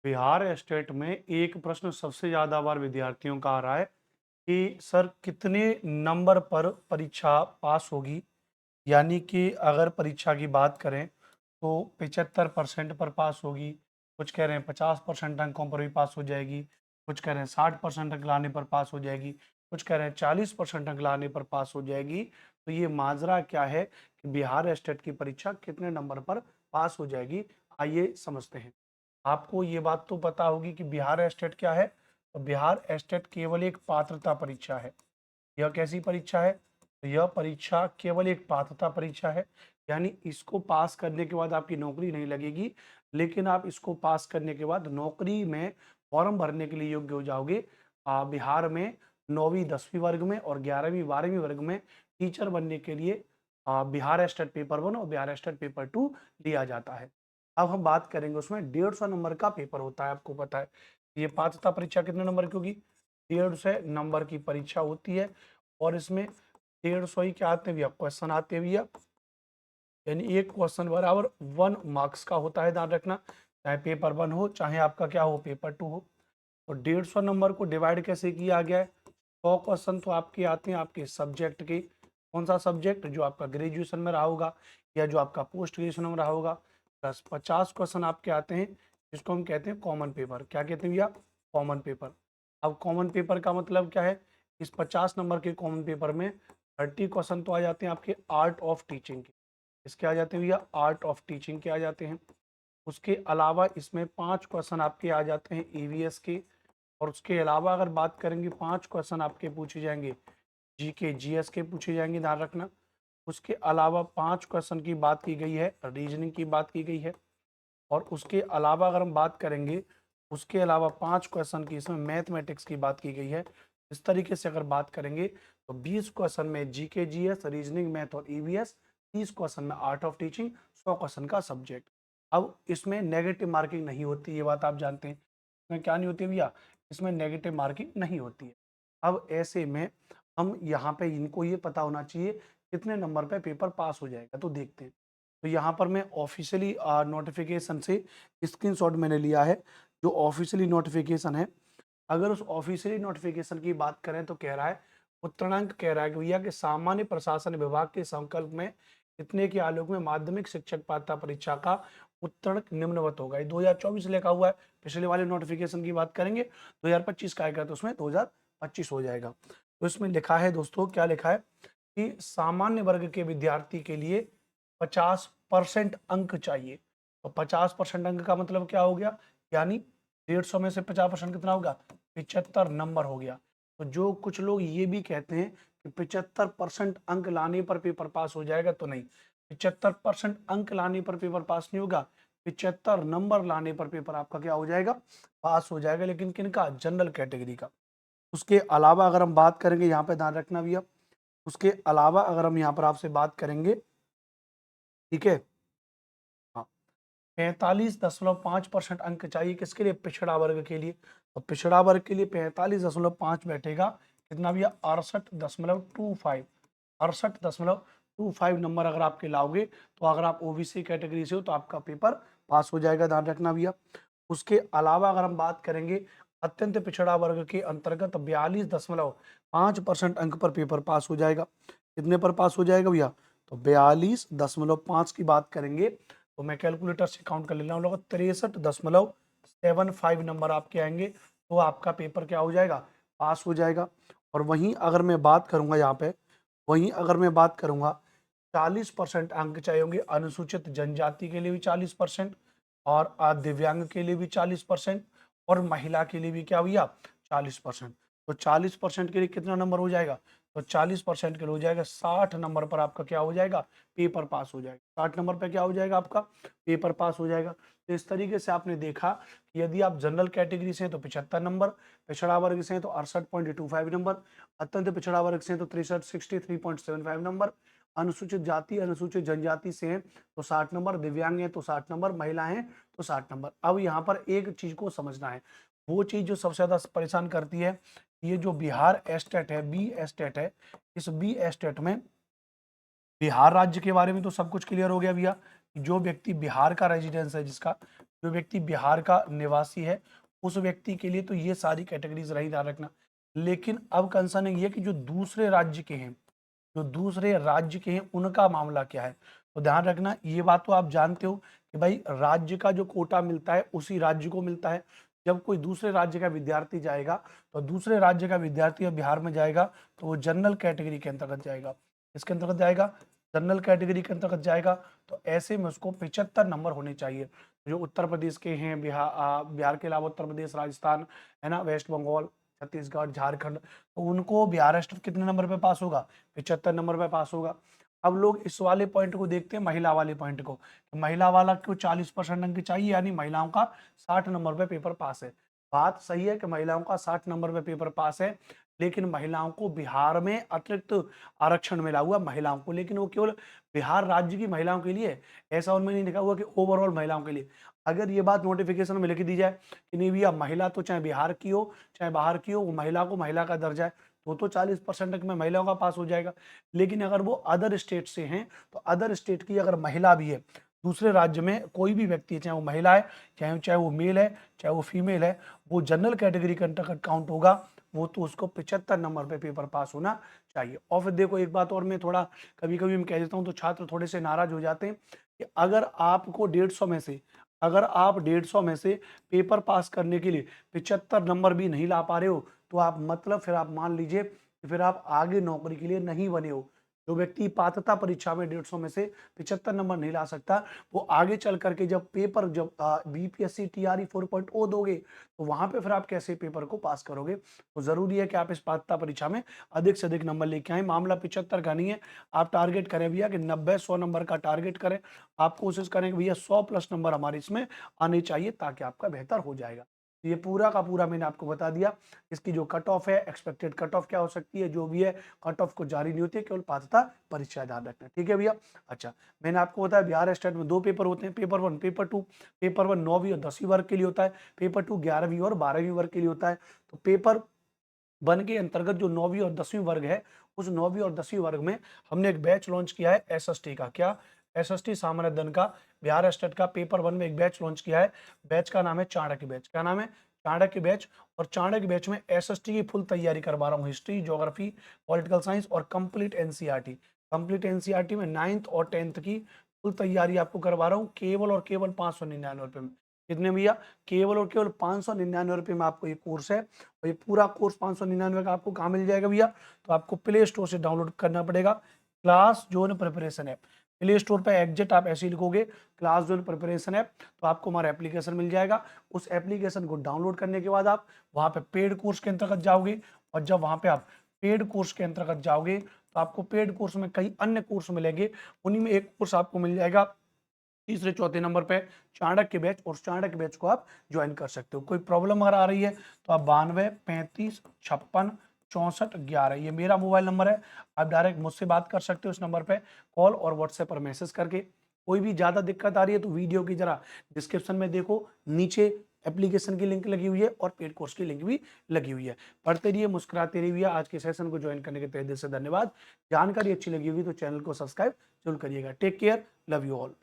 Bihar state में एक प्रश्न सबसे ज्यादा बार विद्यार्थियों का आ रहा है कि सर कितने नंबर पर परीक्षा पास होगी। यानी कि अगर परीक्षा की बात करें तो 75% पर पास होगी। कुछ कह रहे हैं 50% अंकों पर भी पास हो जाएगी। कुछ कह रहे हैं 60% अंक लाने पर पास हो जाएगी। कुछ कह रहे हैं 40% अंक लाने पर पास हो जाएगी। तो ये माजरा क्या है कि बिहार स्टेट की परीक्षा कितने नंबर पर पास हो जाएगी। आइए समझते हैं। आपको ये बात तो पता होगी कि बिहार स्टेट क्या है। तो बिहार स्टेट केवल एक पात्रता परीक्षा है। यह कैसी परीक्षा है? तो यह परीक्षा केवल एक पात्रता परीक्षा है। यानी इसको पास करने के बाद आपकी नौकरी नहीं लगेगी, लेकिन आप इसको पास करने के बाद नौकरी में फॉर्म भरने के लिए योग्य हो जाओगे। बिहार में 9वीं 10वीं वर्ग में और 11वीं 12वीं वर्ग में टीचर बनने के लिए बिहार स्टेट पेपर 1 और बिहार स्टेट पेपर 2 लिया जाता है। अब हम बात करेंगे, उसमें 150 नंबर का पेपर होता है। आपको पता है ये पात्रता परीक्षा कितने नंबर की होगी? 150 नंबर की परीक्षा होती है और इसमें 150 ही क्या आते हैं भैया? क्वेश्चन आते हैं भैया। यानी एक क्वेश्चन बराबर 1 मार्क्स का होता है, ध्यान रखना। चाहे पेपर 1 हो चाहे आपका क्या हो, पेपर 2 हो। तो 150 नंबर को डिवाइड कैसे किया गया है? 100 क्वेश्चन तो आपके आते हैं आपके सब्जेक्ट के। कौन सा सब्जेक्ट? जो आपका ग्रेजुएशन में रहा होगा या जो आपका पोस्ट ग्रेजुएशन में रहा होगा। प्लस 50 क्वेश्चन आपके आते हैं जिसको हम कहते हैं कॉमन पेपर। क्या कहते हैं भैया? Common paper. अब कॉमन पेपर का मतलब क्या है? इस 50 नंबर के कॉमन पेपर में 30 क्वेश्चन तो आ जाते हैं आपके आर्ट ऑफ टीचिंग के। इसके आ जाते हैं भैया आर्ट ऑफ टीचिंग के आ जाते हैं। उसके अलावा इसमें 5 क्वेश्चन आपके आ जाते हैं ईवीएस के। और उसके अलावा अगर बात करेंगे 5 क्वेश्चन आपके पूछे जाएंगे जीके जीएस के पूछे जाएंगे, ध्यान रखना। उसके अलावा 5 क्वेश्चन की बात की गई है, रीजनिंग की बात की गई है। और उसके अलावा अगर हम बात करेंगे, उसके अलावा 5 क्वेश्चन की इसमें मैथमेटिक्स की बात की गई है। इस तरीके से अगर बात करेंगे तो 20 क्वेश्चन में जीके जीएस, रीजनिंग, मैथ और ईवीएस, 30 क्वेश्चन में आर्ट ऑफ टीचिंग, 100 क्वेश्चन का सब्जेक्ट। अब इसमें नेगेटिव मार्किंग नहीं होती, ये बात आप जानते हैं। इसमें क्या नहीं होती भैया? इसमें नेगेटिव मार्किंग नहीं होती है। अब ऐसे में हम यहाँ पे इनको ये पता होना चाहिए कितने नंबर पे पेपर पास हो जाएगा, तो देखते हैं। तो यहाँ पर मैं ऑफिशियली नोटिफिकेशन से स्क्रीनशॉट मैंने लिया है। जो ऑफिशियली नोटिफिकेशन है, अगर उस ऑफिशियली नोटिफिकेशन की बात करें तो कह रहा है, उत्तरांक कह रहा है कि भैया कि सामान्य प्रशासन विभाग के संकल्प में इतने के आलोक में माध्यमिक शिक्षक पात्रता परीक्षा का उत्तरांक निम्नवत होगा। ये 2024 लिखा हुआ है। पिछले वाले नोटिफिकेशन की बात करेंगे 2025 का आएगा तो उसमें 2025 हो जाएगा। तो इसमें लिखा है दोस्तों, क्या लिखा है कि सामान्य वर्ग के विद्यार्थी के लिए 50% अंक चाहिए। तो 50% अंक का मतलब क्या हो गया? यानी 150 में से 50% कितना होगा? 75 नंबर हो गया। तो जो कुछ लोग ये भी कहते हैं कि 75% अंक लाने पर पेपर पास हो जाएगा, तो नहीं। 75% अंक लाने पर पेपर पास नहीं होगा। 75 नंबर लाने पर पेपर आपका क्या हो जाएगा? पास हो जाएगा। लेकिन किनका? जनरल कैटेगरी का। उसके अलावा अगर हम बात करेंगे, यहाँ पे ध्यान रखना भैया, उसके अलावा अगर हम यहाँ पर आपसे बात करेंगे, ठीक है, हाँ, 45.5% अंक चाहिए किसके लिए? पिछड़ा वर्ग के लिए। तो पिछड़ा वर्ग के लिए 45.5 बैठेगा कितना भैया? 68.25। 68.25 नंबर अगर आपके लाओगे तो अगर आप ओबीसी कैटेगरी से हो तो आपका पेपर पास हो जाएगा, ध्यान रखना भैया। उसके अलावा अगर हम बात करेंगे अत्यंत पिछड़ा वर्ग के अंतर्गत 42.5% अंक पर पेपर पास हो जाएगा। कितने पर पास हो जाएगा भैया? तो 42.5 की बात करेंगे तो मैं कैलकुलेटर से काउंट कर ले रहा हूँ, 63.75 नंबर आपके आएंगे तो आपका पेपर क्या हो जाएगा? पास हो जाएगा। और वहीं अगर मैं बात करूंगा यहाँ पे, वहीं अगर मैं बात करूंगा 40% अंक चाहिए होंगे अनुसूचित जनजाति के लिए भी 40%, और दिव्यांग के लिए भी 40%, और महिला के लिए भी क्या भैया? 40%। तो 40% के लिए कितना नंबर हो जाएगा? तो 40% के लिए हो जाएगा 60 नंबर पर आपका क्या हो जाएगा? पेपर पास हो जाएगा। 60 नंबर पर क्या हो जाएगा? आपका पेपर पास हो जाएगा। तो इस तरीके से आपने देखा कि यदि आप जनरल कैटेगरी से हैं तो 75 नंबर, पिछड़ा वर्ग से हैं तो 68.25 नंबर, अत्यंत पिछड़ा वर्ग से हैं तो 63.75 नंबर, अनुसूचित जाति अनुसूचित जनजाति से हैं तो 60 नंबर, दिव्यांग हैं तो 60 नंबर, महिला हैं तो 60 नंबर। अब यहाँ पर एक चीज को समझना है, वो चीज जो सबसे ज्यादा परेशान करती है, ये जो बिहार एस्टेट है, बी एस्टेट है, इस बी एस्टेट में बिहार राज्य के बारे में तो सब कुछ क्लियर हो गया भैया। जो व्यक्ति बिहार का रेजिडेंस है, जिसका जो व्यक्ति बिहार का निवासी है उस व्यक्ति के लिए तो ये सारी कैटेगरीज रही, ध्यान रखना। लेकिन अब कंसर्न ये है कि जो दूसरे राज्य के हैं, जो दूसरे राज्य के हैं उनका मामला क्या है। तो ध्यान रखना, ये बात तो आप जानते हो कि भाई राज्य का जो कोटा मिलता है उसी राज्य को मिलता है। जब कोई दूसरे राज्य का विद्यार्थी जाएगा तो दूसरे राज्य का विद्यार्थी अब बिहार में जाएगा तो वो जनरल कैटेगरी के अंतर्गत जाएगा। इसके अंतर्गत जाएगा, जनरल कैटेगरी के अंतर्गत जाएगा। तो ऐसे में उसको 75 नंबर होने चाहिए। जो उत्तर प्रदेश के हैं, बिहार के अलावा उत्तर प्रदेश, राजस्थान है ना, वेस्ट बंगाल, छत्तीसगढ़, झारखंड, तो उनको बिहार स्टेट कितने नंबर पे पास होगा, 75 नंबर पे पास होगा। अब लोग इस वाले पॉइंट को देखते हैं, महिला वाले पॉइंट को, महिला वाला क्यों 40% अंक चाहिए, यानी महिलाओं का 60 नंबर पे पेपर पास है। बात सही है कि महिलाओं का 60 नंबर पे पेपर पास है, लेकिन महिलाओं को बिहार में अतिरिक्त आरक्षण मिला हुआ महिलाओं को, लेकिन वो केवल बिहार राज्य की महिलाओं के लिए, ऐसा उनमें नहीं लिखा हुआ कि ओवरऑल महिलाओं के लिए। अगर ये बात नोटिफिकेशन में लिख दी जाए कि नहीं भैया महिला तो चाहे बिहार की हो चाहे बाहर की हो, वो महिला को महिला का दर्जा है, तो 40% तक में महिलाओं का पास हो जाएगा। लेकिन अगर वो अदर स्टेट से हैं तो अदर स्टेट की अगर महिला भी है, दूसरे राज्य में कोई भी व्यक्ति है, चाहे वो महिला है, चाहे वो मेल है, चाहे वो फीमेल है, वो जनरल कैटेगरी के अंतर्गत काउंट होगा। वो तो उसको 75 नंबर पे पेपर पास होना चाहिए। और फिर देखो एक बात और, मैं थोड़ा कभी कभी मैं कह देता हूँ तो छात्र थोड़े से नाराज हो जाते हैं कि अगर आपको 150 में से, अगर आप 150 में से पेपर पास करने के लिए 75 नंबर भी नहीं ला पा रहे हो, तो आप मतलब फिर आप मान लीजिए कि फिर आप आगे नौकरी के लिए नहीं बने हो। जो व्यक्ति पात्रता परीक्षा में 150 में से 75 नंबर नहीं ला सकता, वो आगे चल करके जब पेपर, जब बीपीएससी टीआरई 4.0 दोगे, तो वहां पे फिर आप कैसे पेपर को पास करोगे। तो जरूरी है कि आप इस पात्रता परीक्षा में अधिक से अधिक नंबर लेके आए। मामला 75 का नहीं है, आप टारगेट करें भैया कि 90-100 नंबर का टारगेट करें। आप कोशिश करें कि भैया 100 प्लस नंबर हमारे इसमें आने चाहिए, ताकि आपका बेहतर हो जाएगा। तो ये पूरा का पूरा मैंने आपको बता दिया। इसकी जो कट ऑफ है, एक्सपेक्टेड कट ऑफ क्या हो सकती है, जो भी है कट ऑफ को जारी नहीं होती है, केवल पात्रता परीक्षा ध्यान रखना, ठीक है भैया। अच्छा, मैंने आपको बताया बिहार स्टेट में 2 पेपर होते हैं, पेपर 1, पेपर 2। पेपर 1 9वीं और 10वीं वर्ग के लिए होता है, पेपर 2 11वीं और 12वीं वर्ग के लिए होता है। तो पेपर 1 के अंतर्गत जो 9वीं और 10वीं वर्ग है, उस 9वीं और 10वीं वर्ग में हमने एक बैच लॉन्च किया है एसएसटी का। क्या? एसएसटी सामान्य दल का बिहार स्टेट का पेपर 1 में एक बैच लॉन्च किया है। बैच का नाम है चाणक्य बैच। क्या नाम है? चाणक्य बैच। और चाणक्य बैच में एसएसटी की फुल तैयारी करवा रहा हूँ, हिस्ट्री, ज्योग्राफी, पॉलिटिकल साइंस और कंप्लीट एनसीईआरटी। कंप्लीट एनसीईआरटी में 9th और 10th की फुल तैयारी आपको करवा रहा हूँ, केवल और केवल 599 रुपए में। कितने भैया? केवल और केवल 599 रुपए में आपको ये कोर्स है। और ये पूरा कोर्स 599 का आपको कहाँ मिल जाएगा भैया? तो आपको प्ले स्टोर से डाउनलोड करना पड़ेगा, class zone preparation app. Play store पर एग्जिट आप ऐसे ही लिखोगे, क्लास जोन प्रिपरेशन ऐप, तो आपको हमारा एप्लीकेशन मिल जाएगा। उस एप्लीकेशन को डाउनलोड करने के बाद आप वहाँ पे पेड कोर्स के अंतर्गत जाओगे, और जब वहाँ पे आप पेड कोर्स के अंतर्गत जाओगे तो आपको पेड कोर्स में कई अन्य कोर्स मिलेंगे। उन्हीं में एक कोर्स आपको मिल जाएगा तीसरे चौथे नंबर पे, चाणक्य बैच। और चाणक्य बैच को आप ज्वाइन कर सकते हो। कोई प्रॉब्लम अगर आ रही है तो आप 92 35 56 64 11, ये मेरा मोबाइल नंबर है। आप डायरेक्ट मुझसे बात कर सकते हो इस नंबर पे कॉल और व्हाट्सएप पर मैसेज करके। कोई भी ज्यादा दिक्कत आ रही है तो वीडियो की जरा डिस्क्रिप्शन में देखो, नीचे एप्लीकेशन की लिंक लगी हुई है और पेड कोर्स की लिंक भी लगी हुई है। पढ़ते रहिए, मुस्कुराते रहिए। आज के सेशन को ज्वाइन करने के तहे दिल से धन्यवाद। जानकारी अच्छी लगी होगी तो चैनल को सब्सक्राइब जरूर करिएगा। Take care, love you all.